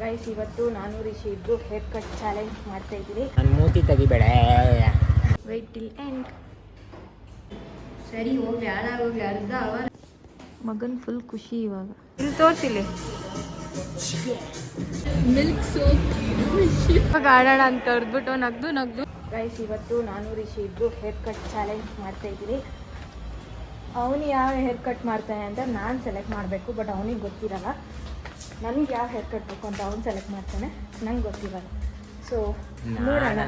Guys ಇವತ್ತು ನಾನು ರಿಷಿ ಇಬ್ರು ಹೇರ್ ಕಟ್ ಚಾಲೆಂಜ್ ಮಾಡ್ತಾ ಇದ್ದೀವಿ. ನನ್ನ ಮೂತಿ ತೆಗಿಬೇಡ. Wait till end. ಸರಿ ಹೋಗ್ಲಿ ಹಾಳಾಗೋಗ್ಲಿ ಅರ್ಧ ಅವರ್. ಮಗನ್ ಫುಲ್ ಖುಷಿ ಇವಾಗ. ಇಲ್ಲಿ ತೋರಿಸಿಲಿ ಮಿಲ್ಕ್ ಸೋಪ್ ಇವಾಗ ಆಡೋಣ ಅಂತ ಹೊರದ್ಬಿಟ್ಟು ನಗ್ದು ಗೈಸ್ ಇವತ್ತು ನಾನು ರಿಷಿ ಇಬ್ರು ಹೇರ್ ಕಟ್ ಚಾಲೆಂಜ್ ಮಾಡ್ತಾ ಇದ್ದೀವಿ. ಅವನು ಯಾವ ಹೇರ್ ಕಟ್ ಮಾಡ್ತಾನೆ ಅಂತ ನಾನು ಸೆಲೆಕ್ಟ್ ಮಾಡಬೇಕು, ಬಟ್ ಅವನಿಗೆ ಗೊತ್ತಿರಲ್ಲ. ನನಗೆ ಯಾವ ಹೇರ್ ಕಟ್ ಬೇಕು ಅಂತ ಅವ್ನು ಸೆಲೆಕ್ಟ್ ಮಾಡ್ತಾನೆ, ನಂಗೆ ಗೊತ್ತಿರಲ್ಲ. ಸೊ ನೋಡೋಣ.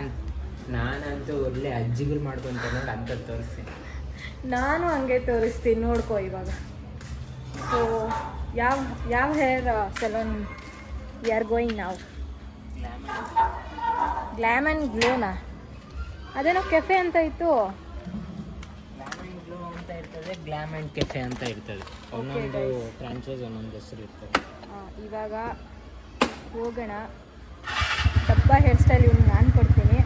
ನಾನಂತೂ ಒಳ್ಳೆ ಅಜ್ಜಿಗಳು ಮಾಡ್ಕೊತಾನೆ ಅಂತ ತೋರಿಸ್ತೀನಿ. ನಾನು ಹಂಗೆ ತೋರಿಸ್ತೀನಿ, ನೋಡ್ಕೋ ಇವಾಗ. ಸೊ ಯಾವ hair salon we are going ನಾವು? ಗ್ಲಾಮ್ ಆ್ಯಂಡ್ ಗ್ಲೋನಾ? ಅದೇನೋ ಕೆಫೆ ಅಂತ ಇತ್ತು. ಗ್ಲಾಮ್ ಆ್ಯಂಡ್ ಕೆಫೆ ಅಂತ ಇರ್ತದೆ. ಒಂದೊಂದು ಫ್ರಾಂಚೈಸ್ ಒಂದೊಂದು ಹೆಸರು ಇರ್ತದೆ. ಇವಾಗ ಹೋಗೋಣ. ಡಬ್ಬ ಹೇರ್ ಸ್ಟೈಲ್ ಇವ್ನು ನಾನು ಕೊಡ್ತೀನಿ.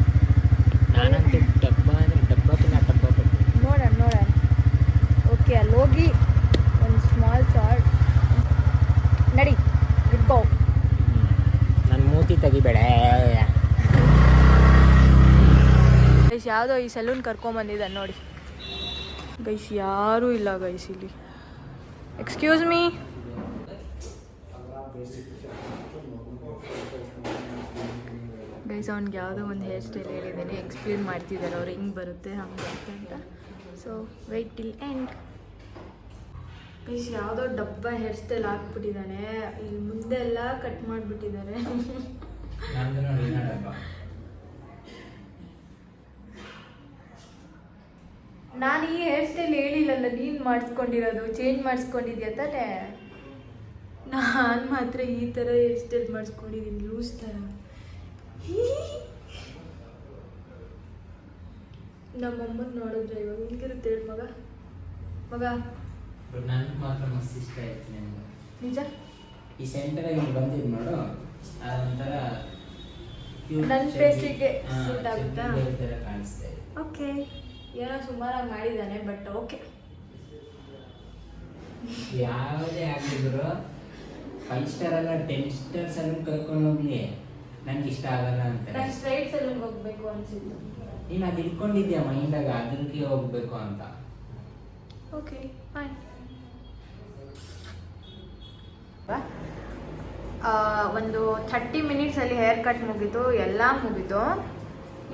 ನಾನಂತೂ ಡಬ್ಬಕ್ಕಿಂತ ಡಬ್ಬ ಕೊಡ್ತೀನಿ. ನೋಡೋಣ. ಓಕೆ, ಅಲ್ಲಿ ಹೋಗಿ ಒಂದು ಸ್ಮಾಲ್ ಶಾರ್ಟ್ ನಡಿ ಇಟ್ಕೋ. ನನ್ನ ಮೂತಿ ತೆಗಿಬೇಡ. ಗೈಸ್ ಯಾವುದೋ ಈ ಸಲೂನ್ ಕರ್ಕೊಂಬಂದಿದ್ದಾನೆ ನೋಡಿ. ಗೈಸ್ ಯಾರೂ ಇಲ್ಲ ಗೈಸ್ ಇಲ್ಲಿ. Excuse me. ಗೈಸ್ ಅವ್ನಿಗೆ ಯಾವುದೋ ಒಂದು ಹೇರ್ ಸ್ಟೈಲ್ ಹೇಳಿದ್ದೇನೆ, ಎಕ್ಸ್ಪ್ಲೇನ್ ಮಾಡ್ತಿದ್ದಾರೆ ಅವ್ರು ಹಿಂಗೆ ಬರುತ್ತೆ ಹಂಗೆ ಬರುತ್ತೆ ಅಂತ. So wait till end. Guys ಯಾವುದೋ ಡಬ್ಬ ಹೇರ್ ಸ್ಟೈಲ್ ಹಾಕ್ಬಿಟ್ಟಿದ್ದಾನೆ. ಇಲ್ಲಿ ಮುಂದೆ ಎಲ್ಲ ಕಟ್ ಮಾಡಿಬಿಟ್ಟಿದ್ದಾರೆ. ನಾನು ಈ ಹೇರ್ ಸ್ಟೈಲ್ ಹೇಳಿಲ್ಲಲ್ಲ, ನೀನು ಮಾಡಿಸ್ಕೊಂಡಿರೋದು, ಚೇಂಜ್ ಮಾಡಿಸ್ಕೊಂಡಿದ್ಯಾ ತಾನೆ. ನಾನು ಮಾತ್ರ ಈ ಥರ ಹೇರ್ ಸ್ಟೈಲ್ ಮಾಡಿಸ್ಕೊಂಡಿದ್ದೀನಿ, ಲೂಸ್ ಥರ. ನಮ್ಮಮ್ಮನ ನೋಡಿದ್ರೆ ಇವಾಗ ಹಿಂಗಿರುತ್ತೆ ಹೇಳಿ ಮಗ. ನನಗೆ ಮಾತ್ರ ಮಸ್ತ್ ಇಷ್ಟ ಆಯ್ತು ನನಗೆ. ನಿಜ ಈ ಸೆಂಟರಾಗಿ ಬಂದಿದ್ದು ನೋಡು, ಅದೊಂಥರ ನನ್ನ ಫೇಸಿಗೆ ಸೂಟ್ ಆಗುತ್ತಾ? ಕಾಣಿಸ್ತಾ ಇದೆ. ಓಕೆ, ಏನೋ ಸುಮಾರಾಗಿ ಮಾಡಿದ್ದಾನೆ, ಬಟ್ ಓಕೆ. ಯಾವುದೇ ಆಗಿದ್ರು 5 ಸ್ಟಾರ್ ಅಲ್ಲ 10 ಸ್ಟಾರ್ ಸಲೂನ್ ಕರ್ಕೊಂಡು ಹೋಗ್ಲಿ, ನಂಗೆ ಇಷ್ಟ ಆಗಲ್ಲ ಅಂತ. ನಾನು ಸ್ಟ್ರೈಟ್ ಸಲೂನ್ಗೆ ಹೋಗ್ಬೇಕು ಅನ್ಸಿದ್ದು. ನೀನು ಅದು ಇಟ್ಕೊಂಡಿದ್ಯಾ ಮೈಂಡಾಗ, ಅದಕ್ಕೆ ಹೋಗ್ಬೇಕು ಅಂತ. Okay fine. ಒಂದು 30 ಮಿನಿಟ್ಸಲ್ಲಿ ಹೇರ್ ಕಟ್ ಮುಗೀತು, ಎಲ್ಲ ಮುಗೀತು.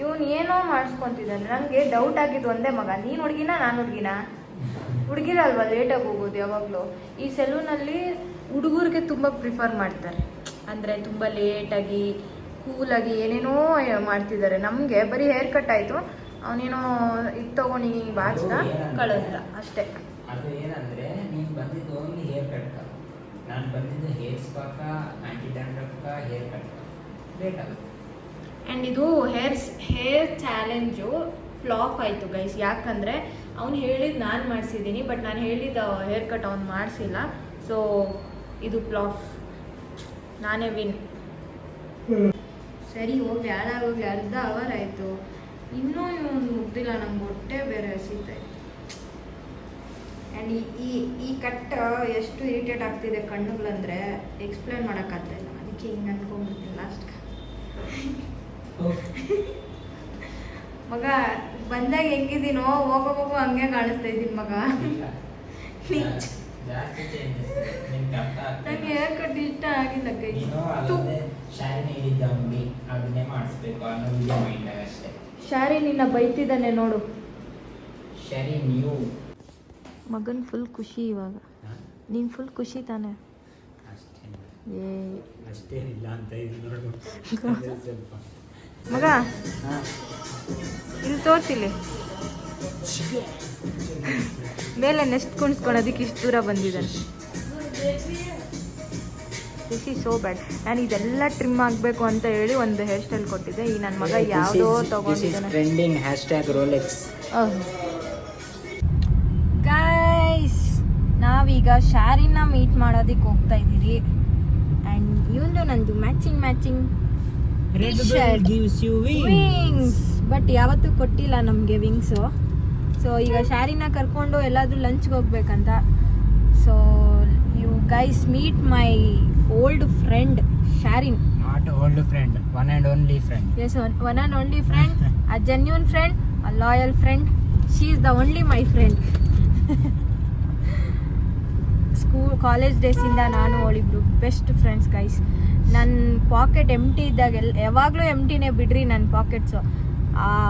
ಇವನು ಏನೋ ಮಾಡಿಸ್ಕೊತಿದ್ದಾನೆ. ನನಗೆ ಡೌಟ್ ಆಗಿದ್ದು ಒಂದೇ ಮಗ, ನೀನು ಹುಡುಗಿನ ನಾನು ಹುಡುಗಿನ? ಹುಡುಗಿರಲ್ವ ಲೇಟಾಗಿ ಹೋಗೋದು ಯಾವಾಗಲೂ. ಈ ಸೆಲೂನಲ್ಲಿ ಹುಡುಗರಿಗೆ ತುಂಬ ಪ್ರಿಫರ್ ಮಾಡ್ತಾರೆ, ಅಂದರೆ ತುಂಬ ಲೇಟಾಗಿ ಕೂಲಾಗಿ ಏನೇನೋ ಮಾಡ್ತಿದ್ದಾರೆ. ನಮಗೆ ಬರೀ ಹೇರ್ ಕಟ್ ಆಯಿತು, ಅವನೇನೋ ಇದು ತೊಗೊಂಡು ಹಿಂಗೆ ಬಾಚ್ದ ಕಳಿಸ್ದ ಅಷ್ಟೇ. ಅದು ಏನಂದರೆ ನೀನು ಬಂದಿದ್ದು ಓನ್ಲಿ ಹೇರ್ ಕಟ್, ನಾನು ಬಂದಿದ್ದು ಹೇರ್ ಸ್ಪಾಕ, ಆ್ಯಂಟಿ ಡ್ಯಾಂಡ್ರಫ್ಕ, ಹೇರ್ ಕಟ್ ಲೇಟ್ ಆಗುತ್ತೆ. ಆ್ಯಂಡ್ ಇದು ಹೇರ್ ಚಾಲೆಂಜು ಫ್ಲಾಪ್ ಆಯಿತು ಗೈಸ್. ಯಾಕಂದರೆ ಅವ್ನು ಹೇಳಿದ್ದು ನಾನು ಮಾಡಿಸಿದ್ದೀನಿ, ಬಟ್ ನಾನು ಹೇಳಿದ ಹೇರ್ ಕಟ್ ಅವ್ನು ಮಾಡಿಸಿಲ್ಲ. ಸೊ ಇದು ಫ್ಲಾಪ್, ನಾನೇ ವಿನ್. ಸರಿ ಹೋಗ್ಲಿ ಹಾಳಾಗೋಗ್ಲಿ ಅರ್ಧ ಅವರ್ ಆಯಿತು, ಇನ್ನೂ ಇವನು ಮುಗ್ದಿಲ್ಲ. ನಂಗೆ ಹೊಟ್ಟೆ ಬೇರೆ ಹಸಿತಾಯಿತ್ತು. ಆ್ಯಂಡ್ ಈ ಕಟ್ ಎಷ್ಟು ಇರಿಟೇಟ್ ಆಗ್ತಿದೆ ಕಣ್ಣುಗಳಂದರೆ ಎಕ್ಸ್ಪ್ಲೇನ್ ಮಾಡೋಕ್ಕಾಗ್ತಾಯಿಲ್ಲ. ಅದಕ್ಕೆ ಹಿಂಗೆ ಅಂದ್ಕೊಂಡ್ಬಿಡ್ತೀನಿ ಲಾಸ್ಟ್ಗೆ. ಮಗ ಬಂದಾಗ ಹೆಂಗಿದ್ದೀನೋ ಹೋಗೋ ಹಂಗೆ ಕಾಣಿಸ್ತಾ ಇದ್ದೀನಿ ಮಗ. ನಂಗೆ ಹೇರ್ ಕಟ್ ಇಷ್ಟ ಆಗಿಲ್ಲ ಕೈ. ಶಾರಿ ನಿನ್ನ ಬೈತಿದ್ದಾನೆ ನೋಡು. ಮಗನ್ ಫುಲ್ ಖುಷಿ ಇವಾಗ. ನೀನು ಫುಲ್ ಖುಷಿ ತಾನೆ? ಅಷ್ಟೇನಿಲ್ಲ ಅಂತ ಮಗ ಇಲ್ಲಿ ತೋರಿಸಿಲಿ ಮೇಲೆ ನೆಕ್ಸ್ಟ್ ಕುಣಿಸ್ಕೊಳೋದಕ್ಕೆ ಇಷ್ಟು ದೂರ ಬಂದಿದ್ದಾನೆ. ದಿಸ್ ಈಸ್ ಸೋ ಬ್ಯಾಡ್. ನಾನು ಇದೆಲ್ಲ ಟ್ರಿಮ್ ಆಗಬೇಕು ಅಂತ ಹೇಳಿ ಒಂದು ಹೇರ್ ಸ್ಟೈಲ್ ಕೊಟ್ಟಿದ್ದೆ. ಈ ನನ್ನ ಮಗ ಯಾವುದೋ ತೊಗೊಂಡಿದ್ದಾನೆ. Trending hashtag Rolex. ಗೈಸ್ ನಾವೀಗ ಶಾರಿನ ಮೀಟ್ ಮಾಡೋದಕ್ಕೆ ಹೋಗ್ತಾ ಇದ್ದೀರಿ. ಆ್ಯಂಡ್ ಇವನು ನಂದು ಮ್ಯಾಚಿಂಗ್ ವಿಂಗ್ಸ್, ಬಟ್ ಯಾವತ್ತೂ ಕೊಟ್ಟಿಲ್ಲ ನಮಗೆ ವಿಂಗ್ಸು. ಸೊ ಈಗ ಶಾರಿನ ಕರ್ಕೊಂಡು ಎಲ್ಲಾದರೂ ಲಂಚ್ಗೆ ಹೋಗ್ಬೇಕಂತ. So you guys meet my old friend Sharin. Not old friend, one and only friend. Yes, one and only friend, a genuine friend, a loyal friend. She is the only my friend. College ಡೇಸಿಂದ ನಾನು ಅವಳಿಬ್ರು best friends guys. ನನ್ನ pocket empty ಇದ್ದಾಗೆಲ್ಲ ಯಾವಾಗಲೂ ಎಂಟಿನೇ ಬಿಡ್ರಿ ನನ್ನ packets.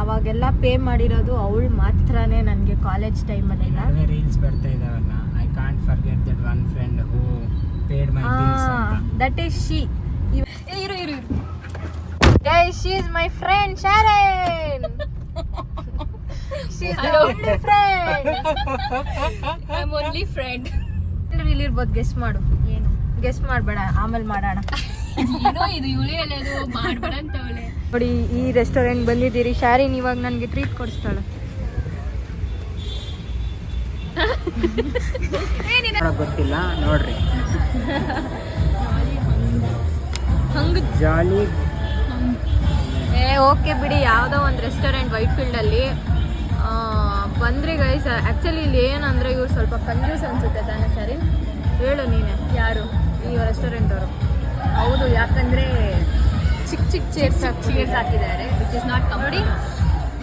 ಅವಾಗೆಲ್ಲ pay ಮಾಡಿರೋದು ಅವಳು ಮಾತ್ರನೇ ನನಗೆ ಕಾಲೇಜ್ ಟೈಮಲ್ಲೆಲ್ಲ. ರೀಲ್ಸ್ ಬರ್ತಾ ಇದಾವಲ್ಲ, I can't forget that one friend who paid my bills ಅಂತ. That is she. ಇರು guys, she is my friend Sharon. She is the only friend. I am only friend. ಇಲ್ಲಿರ್ಬೋದು, ಗೆಸ್ ಮಾಡು. ಏನು guess ಮಾಡಬೇಡ, ಆಮೇಲೆ ಮಾಡೋಣ. ಏನೋ ಇದು ಇವಳೇ ಅನ್ನೋದು ಮಾಡ್ಬೇಡ ಅಂತವಳೆ. ನೋಡಿ, ಈ ರೆಸ್ಟೋರೆಂಟ್ ಬಂದಿದ್ದೀರಿ. ಶಾರಿನ್ ಇವಾಗ ನನಗೆ ಟ್ರೀಟ್ ಕೊಡಿಸ್ತಾಳೆ. ಗೊತ್ತಿಲ್ಲ ನೋಡ್ರಿ. ಹಂಗ ಜಾಲಿ. ಓಕೆ ಬಿಡಿ, ಯಾವುದೋ ಒಂದು ರೆಸ್ಟೋರೆಂಟ್ ವೈಟ್ ಫೀಲ್ಡಲ್ಲಿ ಬಂದ್ರಿ ಗೈಸ್. ಆ್ಯಕ್ಚುಲಿ ಇಲ್ಲಿ ಏನಂದರೆ ಇವ್ರು ಸ್ವಲ್ಪ ಕಂಜೂಸ್ ಅನ್ಸುತ್ತೆ ತಾನೇ ಶಾರಿನ್? ಹೇಳು ನೀನೆ, ಯಾರು ಈ ರೆಸ್ಟೋರೆಂಟ್ ಅವರು? ಹೌದು, ಯಾಕಂದ್ರೆ ಚಿಕ್ಕ ಚಿಕ್ಕ ಚೇರ್ಸ್ ಹಾಕಿದ್ದಾರೆ, ವಿಚ್ ಇಸ್ ನಾಟ್ ನೋಡಿ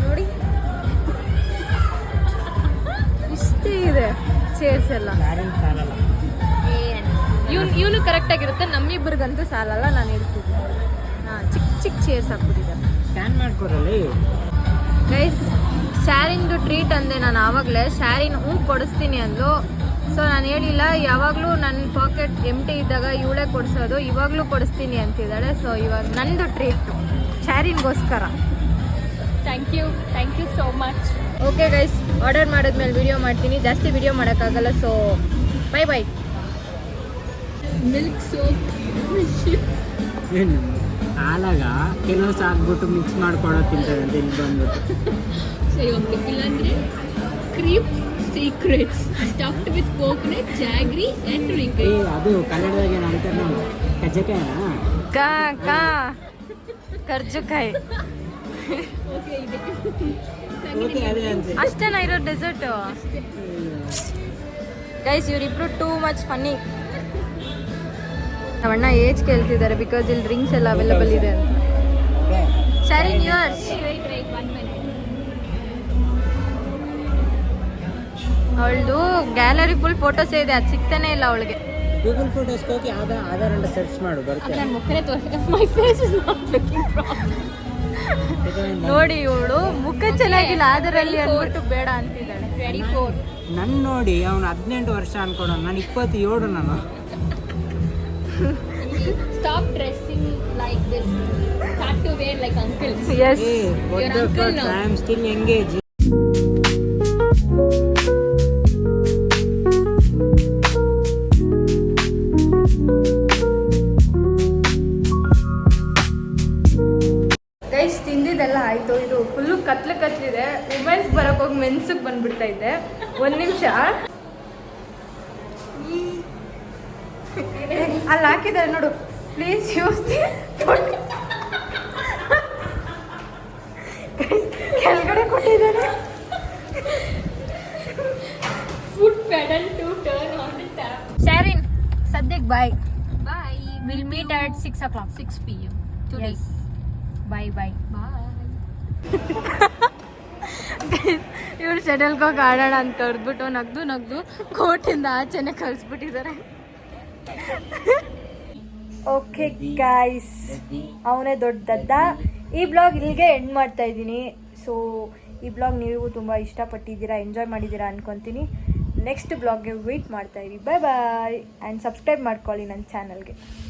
ನೋಡಿ, ಇಷ್ಟೇ ಇದೆ ಚೇರ್ಸ್ ಎಲ್ಲ. ಇವನು ಕರೆಕ್ಟ್ ಆಗಿರುತ್ತೆ, ನಮ್ಮಿಬ್ಬರಿಗಂತೂ ಸಾಲಲ್ಲ. ನಾನು ಹೇಳ್ತಿದ್ದೆ, ಚಿಕ್ಕ ಚಿಕ್ಕ ಚೇರ್ಸ್ ಹಾಕ್ಬಿಟ್ಟಿದ್ದಾರೆ. ಸ್ಕ್ಯಾನ್ ಮಾಡ್ಕೊಡಲಿ ಗೈಸ್. ಶಾರಿಂದು ಟ್ರೀಟ್ ಅಂದೆ ನಾನು ಆವಾಗಲೇ. ಶಾರಿನ್ ಕೊಡಿಸ್ತೀನಿ ಅಂದು. ಸೊ ನಾನು ಹೇಳಿಲ್ಲ, ಯಾವಾಗಲೂ ನನ್ನ ಪಾಕೆಟ್ ಎಂಟಿ ಇದ್ದಾಗ ಇವಳೇ ಕೊಡಿಸೋದು, ಇವಾಗಲೂ ಕೊಡಿಸ್ತೀನಿ ಅಂತಿದ್ದಾಳೆ. ಸೊ ಇವಾಗ ನಂದು ಟ್ರೀಟು ಶಾರಿನ್ಗೋಸ್ಕರ. Thank you so much. Okay guys, order ಮಾಡಿದ್ಮೇಲೆ ವಿಡಿಯೋ ಮಾಡ್ತೀನಿ. ಜಾಸ್ತಿ ವಿಡಿಯೋ ಮಾಡೋಕ್ಕಾಗಲ್ಲ. So bye bye. Milk soap ಏನು ಹಾಲಾಗ ಕೆಲವು ಸಾಕ್ಬಿಟ್ಟು ಮಿಕ್ಸ್ ಮಾಡ್ಕೊಡೋ ತಿಂತಾರೆ ಅಂತ ಇಲ್ಲಿ ಬಂದ್ಬಿಟ್ಟು. ಸರಿ, ಓಕೆ. ಇಲ್ಲಾಂದ್ರೆ cream secrets stuffed with coconut, jaggery and ರಿಂಗೈ. ಅದು ಕನ್ನಡದಾಗ ಏನು ಅಂತಾರೆ ನಾವು, ಕಜ್ಜಕಾಯನಾ? ಕರ್ಜುಕಾಯಿ. ಓಕೆ, ಇದೆ. ಓಕೆ, ಅದೇ ಅಂತ. ಅಷ್ಟೇನಾ ಇರೋ ಡೆಸರ್ಟ್? ಗೈಸ್, ಇವರಿಬ್ರು ಟೂ ಮಚ್ ಫನ್ನಿ. ನಮ್ಮಣ್ಣ ಏಜ್ ಕೇಳ್ತಿದ್ದಾರೆ ಬಿಕಾಸ್ ಇಲ್ಲಿ ಡ್ರಿಂಕ್ಸ್ ಎಲ್ಲ ಅವೈಲೇಬಲ್ ಇದೆ ಅಂತ. ಶಾರಿನ್ ಯುವರ್ಸ್. Wait, 1 minute. ಅವಳದು ಗ್ಯಾಲರಿ ಫುಲ್ ಫೋಟೋಸೇ ಇದೆ, ಅದು ಸಿಗ್ತಾನೆ ಇಲ್ಲ ಅವಳಿಗೆ. ಗೂಗಲ್ ಫೋಟೋಸ್ಗೆ ಹೋಗಿ ಆಧಾರ್ ಅಂತ ಸರ್ಚ್ ಮಾಡು, ಬರುತ್ತೆ. ನನ್ನ ಮುಖನೇ ತೋರಿಸಿದೆ. My face is not looking proper. ನೋಡಿ, ಇವಳು ಮುಖ ಚೆನ್ನಾಗಿಲ್ಲ ಅದರಲ್ಲಿ ಅಂದ್ಬಿಟ್ಟು ಬೇಡ ಅಂತಿದ್ದಾಳೆ. 24. ನನ್ನ ನೋಡಿ ಅವನು 18 ವರ್ಷ ಅನ್ಕೊಡೋಣ, ನಾನು 27 ನಾನು. Stop dressing like this. Start to wear like uncles. Yes. What Your the uncle fuck, now. I am still engaged. Guys, ತಿಂದಿದ್ದೆಲ್ಲ ಆಯಿತು. ಇದು ಫುಲ್ಲು ಕತ್ಲಿದೆ. ವುಮೆನ್ಸ್ ಬರೋಕೆ ಹೋಗಿ ಮೆನ್ಸಿಗೆ ಬಂದ್ಬಿಡ್ತಾ ಇದ್ದೆ. 1 ನಿಮಿಷ ಅಲ್ಲಿ ಹಾಕಿದ್ದಾರೆ ನೋಡು, ಪ್ಲೀಸ್ ಯೂಸ್ ಕೆಳಗಡೆ ಕೊಟ್ಟಿದ್ದಾರೆ. Foot pedal to turn on the tap. Sharin, ಸದ್ಯಕ್ಕೆ bye. Bye. Will meet at 6 o'clock. 6 p.m. today. Bye. Bye. ಇವ್ರು ಶಟಲ್ಗೆ ಹೋಗಿ ಆಡೋಣ ಅಂತ ಹೊರದ್ಬಿಟ್ಟು ನಗ್ದು ಕೋಟಿಂದ ಆಚೆನೆ ಕಳಿಸ್ಬಿಟ್ಟಿದ್ದಾರೆ. ಓಕೆ ಗಾಯ್ಸ್, ಅವನೇ ದೊಡ್ಡದ. ಈ ಬ್ಲಾಗ್ ಇಲ್ಲಿಗೆ ಎಂಡ್ ಮಾಡ್ತಾ ಇದ್ದೀನಿ. ಸೊ ಈ ಬ್ಲಾಗ್ ನೀವು ತುಂಬ ಇಷ್ಟಪಟ್ಟಿದ್ದೀರಾ, ಎಂಜಾಯ್ ಮಾಡಿದ್ದೀರಾ ಅನ್ಕೊತೀನಿ. ನೆಕ್ಸ್ಟ್ ಬ್ಲಾಗ್ಗೆ ವೆಯ್ಟ್ ಮಾಡ್ತಾ ಇರಿ. ಬಾಯ್ ಆ್ಯಂಡ್ ಸಬ್ಸ್ಕ್ರೈಬ್ ಮಾಡ್ಕೊಳ್ಳಿ ನನ್ನ ಚಾನಲ್ಗೆ.